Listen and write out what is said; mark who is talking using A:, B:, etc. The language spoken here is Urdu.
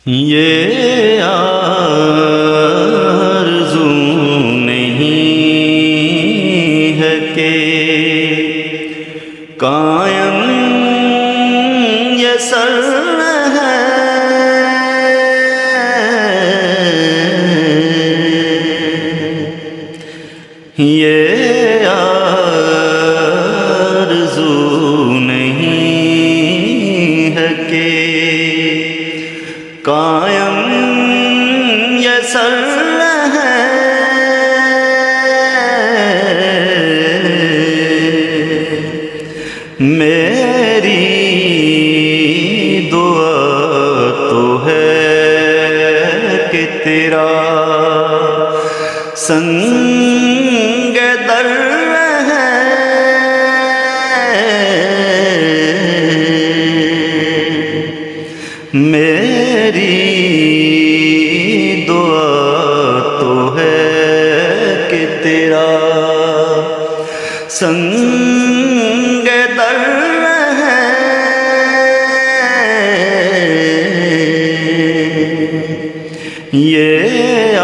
A: یہ آرزو نہیں ہے کہ قائم یہ سر ہے، یہ آرزو نہیں ہے کہ قائم یہ سر ہے، میری دعا تو ہے کہ تیرا سنگ در ہے، میری دعا تو ہے کہ تیرا سنگ در ہے، یہ